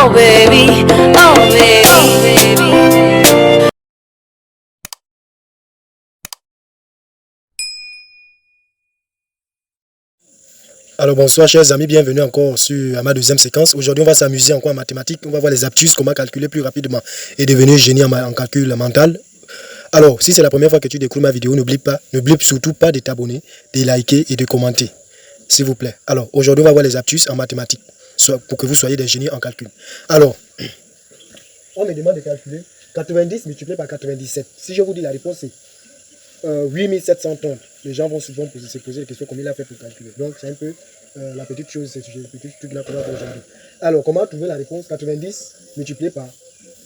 oh baby, oh baby, oh baby. Alors bonsoir chers amis, bienvenue encore à ma deuxième séquence. Aujourd'hui on va s'amuser encore en mathématiques, on va voir les astuces, comment calculer plus rapidement et devenir génie en calcul mental. Alors si c'est la première fois que tu découvres ma vidéo, n'oublie surtout pas de t'abonner, de liker et de commenter, s'il vous plaît. Alors aujourd'hui on va voir les astuces en mathématiques, pour que vous soyez des génies en calcul. Alors, on me demande de calculer 90 multiplié par 97. Si je vous dis la réponse c'est 8730. Les gens vont souvent se poser des questions comment il a fait pour calculer. Donc c'est un peu la petite chose, c'est le petit truc là qu'on va voir aujourd'hui. Alors comment trouver la réponse 90 multiplié par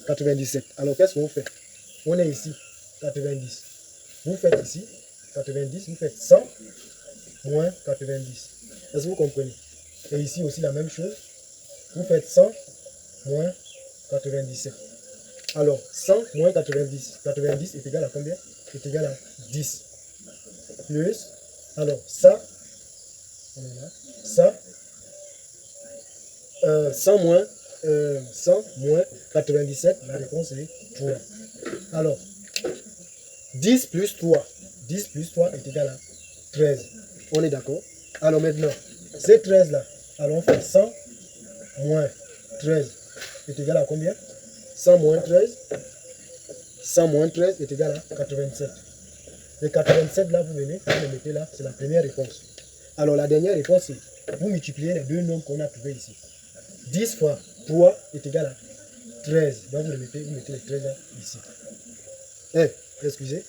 97? Alors qu'est-ce qu'on fait? On est ici, 90. Vous faites ici, 90, vous faites 100 moins 90. Est-ce que vous comprenez? Et ici aussi la même chose. Vous faites 100 moins 97. Alors 100 moins 90. 90 est égal à combien? Est égal à 10. Plus, alors ça, on est là, ça, 100 moins 97, la réponse est 3. Alors, 10 plus 3, 10 plus 3 est égal à 13. On est d'accord? Alors maintenant, ces 13 là, alors on fait 100 moins 13 est égal à combien? 100 moins 13, 100 moins 13 est égal à 87. Le 87 là, vous venez, vous le mettez là, c'est la première réponse. Alors la dernière réponse, c'est vous multipliez les deux nombres qu'on a trouvés ici. 10 fois 3 est égal à 13. Donc vous mettez les 13 là, ici. Excusez,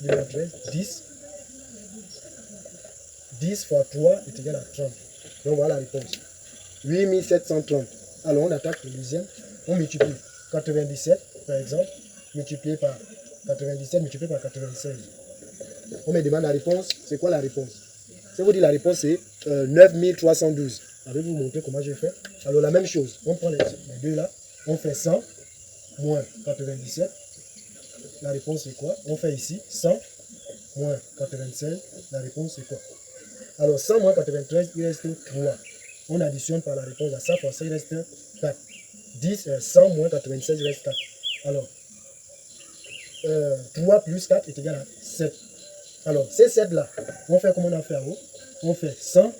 13, 10. 10 fois 3 est égal à 30. Donc voilà la réponse. 8730. Alors on attaque le deuxième. On multiplie 97, par exemple, multiplié par 97, multiplié par 96. On me demande la réponse. C'est quoi la réponse? Je vous dis la réponse, c'est 9312. Je vais vous montrer comment je fais. Alors la même chose. On prend les deux là. On fait 100 moins 97. La réponse c'est quoi? On fait ici 100 moins 96. La réponse c'est quoi? Alors 100 moins 93, il reste 3. On additionne par la réponse à ça. Pour ça, il reste 4. 100 moins 96, il reste 4. Alors, 3 plus 4 est égal à 7. Alors, ces 7 là, on fait comme on a fait en haut. On fait 100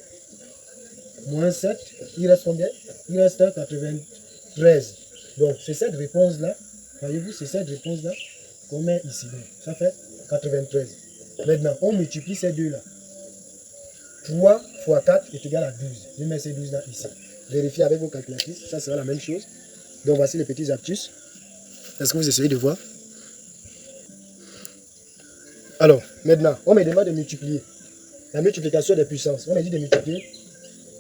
moins 7. Il reste combien? Il reste 93. Donc, c'est cette réponse-là. Voyez-vous, c'est cette réponse-là qu'on met ici. Donc, ça fait 93. Maintenant, on multiplie ces deux-là. 3 fois 4 est égal à 12. Je mets ces 12 là ici. Vérifiez avec vos calculatrices. Ça sera la même chose. Donc, voici les petites astuces. Est-ce que vous essayez de voir? Alors, maintenant, on me demande de multiplier. La multiplication des puissances. On a dit de multiplier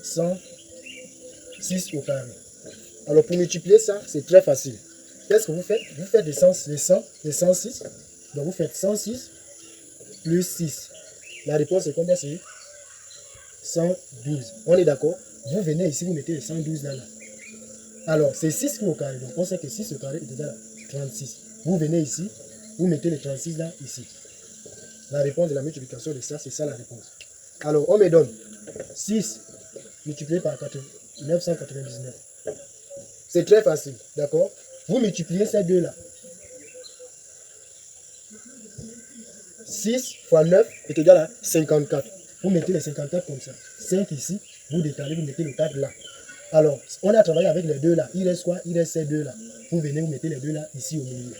106 au carré. Alors, pour multiplier ça, c'est très facile. Qu'est-ce que vous faites? Vous faites les 106. Donc, vous faites 106 plus 6. La réponse est combien? C'est 112. On est d'accord? Vous venez ici, vous mettez les 112 là. Alors, c'est 6 qui est au carré. Donc, on sait que 6 au carré est égal à 36. Vous venez ici, vous mettez les 36 là, ici. La réponse de la multiplication de ça, c'est ça la réponse. Alors, on me donne 6 multiplié par 999. C'est très facile, d'accord? Vous multipliez ces deux-là. 6 fois 9 est égal à 54. Vous mettez les 54 comme ça. 5 ici, vous décalez, vous mettez le 4 là. Alors, on a travaillé avec les deux là. Il reste quoi? Il reste ces deux là. Vous venez, vous mettez les deux là, ici au milieu.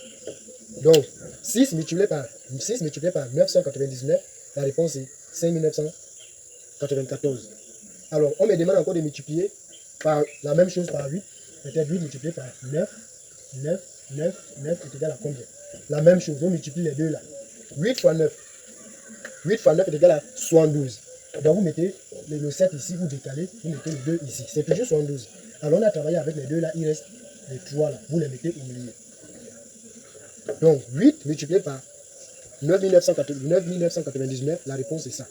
Donc, 6 multiplié par 999, la réponse est 5994. Alors, on me demande encore de multiplier par la même chose par 8. Peut-être 8 multiplié par 9 est égal à combien? La même chose, on multiplie les deux là. 8 fois 9 est égal à 72. Donc, vous mettez le 7 ici, vous décalez, vous mettez le 2 ici. C'est toujours 72. Alors, on a travaillé avec les deux là, il reste les 3 là. Vous les mettez au milieu. Donc, 8 multiplié par 9999, la réponse est ça.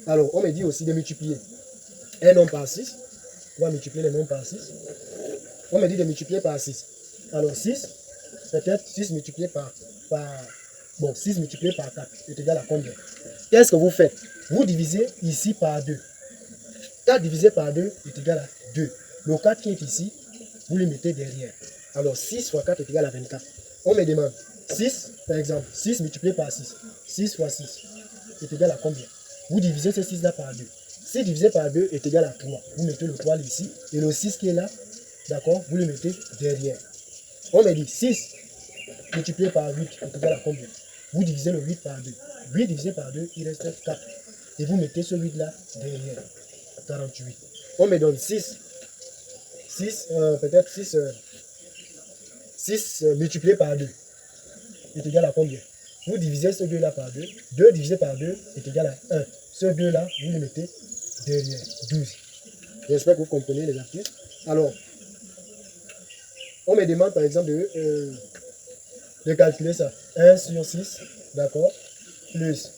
Alors, on me dit aussi de multiplier un nombre par 6. On va multiplier les nombres par 6. On me dit de multiplier par 6. Alors, 6, peut-être 6 multiplié par 6 multiplié par 4 est égal à combien? Qu'est-ce que vous faites? Vous divisez ici par 2. 4 divisé par 2 est égal à 2. Le 4 qui est ici vous lui mettez derrière. Alors 6 fois 4 est égal à 24. On me demande 6, par exemple, 6 multiplié par 6. 6 fois 6 est égal à combien? Vous divisez ce 6 là par 2. 6 divisé par 2 est égal à 3. Vous mettez le 3 ici. Et le 6 qui est là, d'accord, vous le mettez derrière. On me dit 6 multiplié par 8 est égal à combien? Vous divisez le 8 par 2. 8 divisé par 2, il reste 4. Et vous mettez ce 8 là derrière. 48. On me donne 6. 6, peut-être 6 multiplié par 2 est égal à combien? Vous divisez ce 2 là par 2. 2 divisé par 2 est égal à 1. Ce 2 là, vous le mettez derrière. 12. J'espère que vous comprenez les astuces. Alors, on me demande par exemple de calculer ça. 1 sur 6, d'accord, plus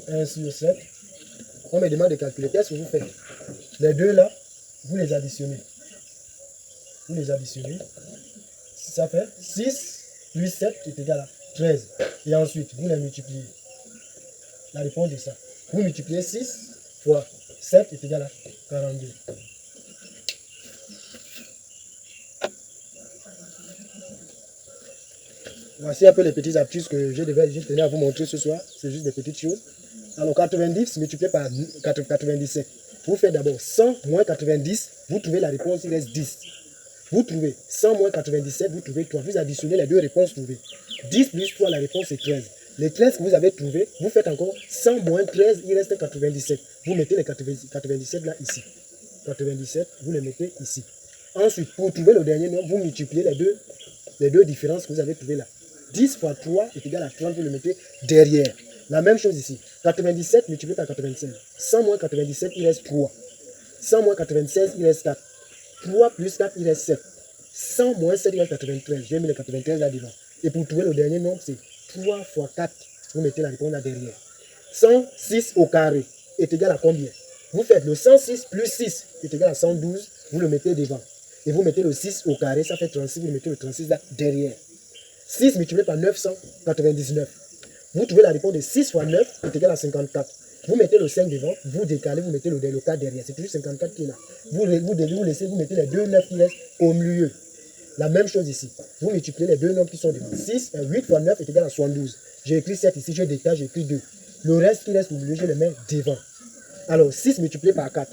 1 sur 7. On me demande de calculer. Qu'est-ce que vous faites? Les deux là, vous les additionnez. Vous les additionnez. Ça fait 6 plus 7 est égal à 13. Et ensuite, vous les multipliez. La réponse est ça. Vous multipliez 6 fois 7 est égal à 42. Voici un peu les petites astuces que je tenais à vous montrer ce soir. C'est juste des petites choses. Alors 90 multiplié par 97. Vous faites d'abord 100 moins 90. Vous trouvez la réponse, il reste 10. Vous trouvez 100 moins 97, vous trouvez 3. Vous additionnez les deux réponses trouvées. 10 plus 3, la réponse est 13. Les 13 que vous avez trouvés, vous faites encore 100 moins 13, il reste 97. Vous mettez les 97 là, ici. 97, vous les mettez ici. Ensuite, pour trouver le dernier nombre, vous multipliez les deux différences que vous avez trouvées là. 10 fois 3 est égal à 30, vous le mettez derrière. La même chose ici. 97 multiplié par 96. 100 moins 97, il reste 3. 100 moins 96, il reste 4. 3 plus 4, il reste 7. 100 moins 7, il reste 93. J'ai mis le 93 là devant. Et pour trouver le dernier nombre, c'est 3 fois 4. Vous mettez la réponse là derrière. 106 au carré est égal à combien? Vous faites le 106 plus 6 est égal à 112. Vous le mettez devant. Et vous mettez le 6 au carré, ça fait 36. Vous mettez le 36 là derrière. 6 multiplié par 999. Vous trouvez la réponse de 6 fois 9 est égal à 54. Vous mettez le 5 devant, vous décalez, vous mettez le 4 derrière. C'est toujours 54 qui est là. Vous laissez, vous mettez les deux 9 qui restent au milieu. La même chose ici. Vous multipliez les deux nombres qui sont devant. 8 fois 9 est égal à 72. J'ai écrit 7 ici, je décale, j'ai écrit 2. Le reste qui reste au milieu, je le mets devant. Alors, 6 multiplié par 4.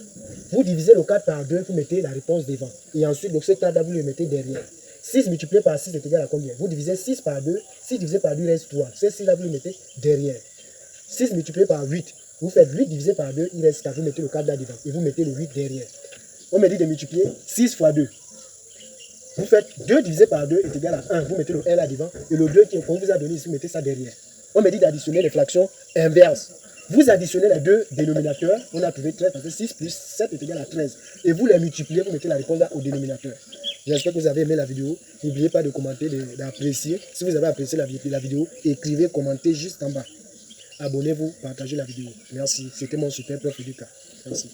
Vous divisez le 4 par 2, vous mettez la réponse devant. Et ensuite, ce 4 là, vous le mettez derrière. 6 multiplié par 6 est égal à combien? Vous divisez 6 par 2. 6 divisé par 2 reste 3. Ce 6 là, vous le mettez derrière. 6 multiplié par 8. Vous faites 8 divisé par 2, il reste 4. Vous mettez le 4 là devant. Et vous mettez le 8 derrière. On me dit de multiplier 6 fois 2. Vous faites 2 divisé par 2 est égal à 1. Vous mettez le 1 là devant. Et le 2 qu'on vous a donné ici, vous mettez ça derrière. On me dit d'additionner les fractions inverses. Vous additionnez les deux dénominateurs. On a trouvé 13 parce que 6 plus 7 est égal à 13. Et vous les multipliez, vous mettez la réponse là au dénominateur. J'espère que vous avez aimé la vidéo. N'oubliez pas de commenter, d'apprécier. Si vous avez apprécié la vidéo, écrivez, commentez juste en bas. Abonnez-vous, partagez la vidéo. Merci. C'était mon super prof Educa. Merci.